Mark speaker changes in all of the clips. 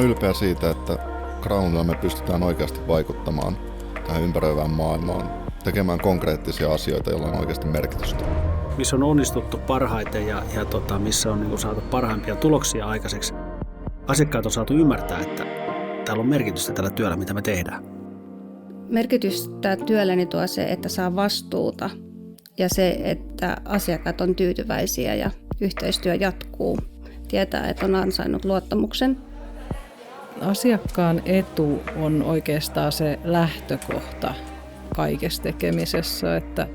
Speaker 1: oon ylpeä siitä, että Granulilla me pystytään oikeasti vaikuttamaan tähän ympäröivään maailmaan, tekemään konkreettisia asioita, joilla on oikeasti merkitystä.
Speaker 2: Missä on onnistuttu parhaiten ja missä on niin saatu parhaimpia tuloksia aikaiseksi. Asiakkaat on saatu ymmärtää, että täällä on merkitystä tällä työllä, mitä me tehdään.
Speaker 3: Merkitystä työlleni tuo se, että saa vastuuta ja se, että asiakkaat on tyytyväisiä ja yhteistyö jatkuu. Tietää, että on ansainnut luottamuksen.
Speaker 4: Asiakkaan etu on oikeastaan se lähtökohta kaikessa tekemisessä, että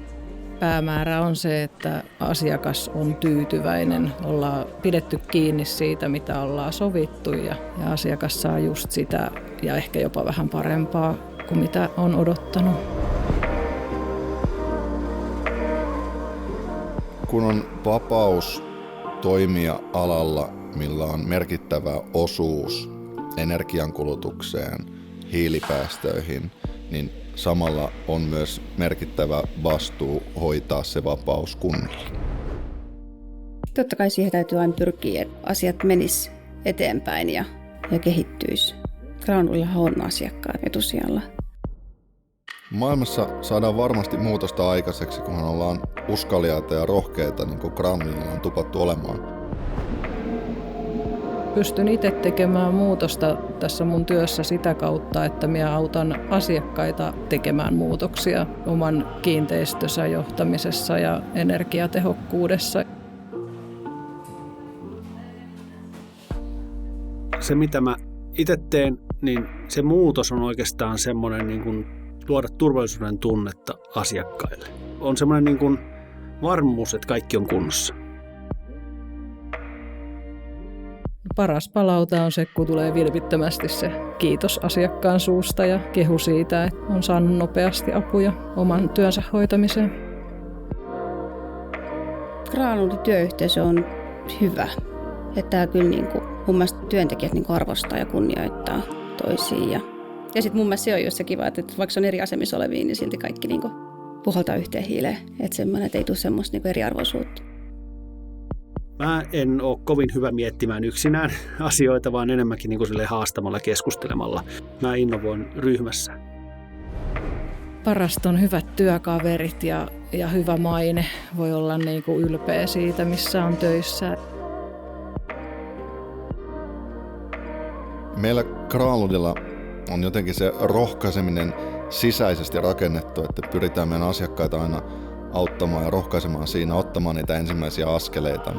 Speaker 4: päämäärä on se, että asiakas on tyytyväinen, ollaan pidetty kiinni siitä, mitä ollaan sovittu ja asiakas saa just sitä ja ehkä jopa vähän parempaa kuin mitä on odottanut.
Speaker 1: Kun on vapaus toimia alalla, millä on merkittävä osuus energiankulutukseen, hiilipäästöihin, niin samalla on myös merkittävä vastuu hoitaa se vapaus kunnolla.
Speaker 3: Totta kai siihen täytyy aina pyrkiä, että asiat menis eteenpäin ja kehittyisi. Granulillahan on asiakkaat etusijalla.
Speaker 1: Maailmassa saadaan varmasti muutosta aikaiseksi, kunhan ollaan uskaliaita ja rohkeita, niin kuin Granulilla on tupattu olemaan.
Speaker 4: Pystyn itse tekemään muutosta tässä mun työssä sitä kautta, että minä autan asiakkaita tekemään muutoksia oman kiinteistönsä johtamisessa ja energiatehokkuudessa.
Speaker 2: Se, mitä mä itse teen, niin se muutos on oikeastaan semmoinen niin kuin luoda turvallisuuden tunnetta asiakkaille. On semmoinen niin kuin varmuus, että kaikki on kunnossa.
Speaker 4: Paras palaute on se, kun tulee vilpittömästi se kiitos asiakkaan suusta ja kehu siitä, että on saanut nopeasti apuja oman työnsä hoitamiseen.
Speaker 3: Granulin työyhteisö on hyvä. Että täällä kyllä mun mielestä työntekijät arvostaa ja kunnioittaa toisiin. Ja sitten mun mielestä se on just se kiva, että vaikka se on eri asemissa oleviin, niin silti kaikki puhaltaa yhteen hiileen. Että semmoinen, että ei tule semmoista eriarvoisuutta.
Speaker 2: Mä en ole kovin hyvä miettimään yksinään asioita, vaan enemmänkin haastamalla, keskustelemalla. Mä innovoin ryhmässä.
Speaker 4: Parasta on hyvät työkaverit ja hyvä maine. Voi olla ylpeä siitä, missä on töissä.
Speaker 1: Meillä Granulilla on jotenkin se rohkaiseminen sisäisesti rakennettu, että pyritään meidän asiakkaita aina auttamaan ja rohkaisemaan siinä, ottamaan niitä ensimmäisiä askeleita.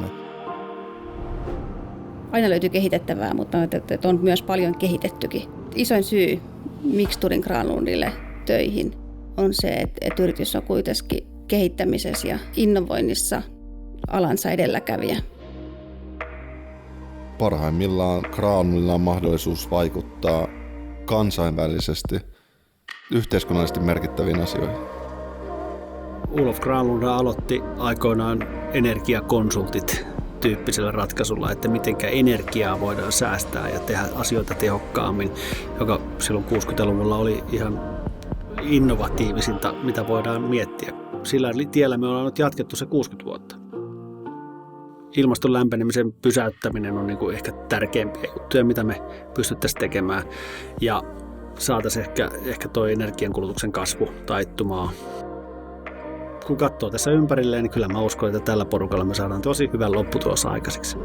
Speaker 3: Aina löytyy kehitettävää, mutta on myös paljon kehitettykin. Isoin syy, miksi tulin Granulille töihin, on se, että yritys on kuitenkin kehittämisessä ja innovoinnissa alansa edelläkävijä.
Speaker 1: Parhaimmillaan Granulilla on mahdollisuus vaikuttaa kansainvälisesti yhteiskunnallisesti merkittäviin asioihin.
Speaker 2: Olof Granlund aloitti aikoinaan energiakonsultit tyyppisellä ratkaisulla, että mitenkä energiaa voidaan säästää ja tehdä asioita tehokkaammin, joka silloin 60-luvulla oli ihan innovatiivisinta, mitä voidaan miettiä. Sillä tiellä me ollaan nyt jatkettu se 60 vuotta. Ilmaston lämpenemisen pysäyttäminen on ehkä tärkeimpiä juttuja, mitä me pystyttäisiin tekemään. Ja saataisiin ehkä tuo energiankulutuksen kasvu taittumaan. Kun katsoo tässä ympärilleen, niin kyllä mä uskon, että tällä porukalla me saadaan tosi hyvän lopputulos aikaiseksi.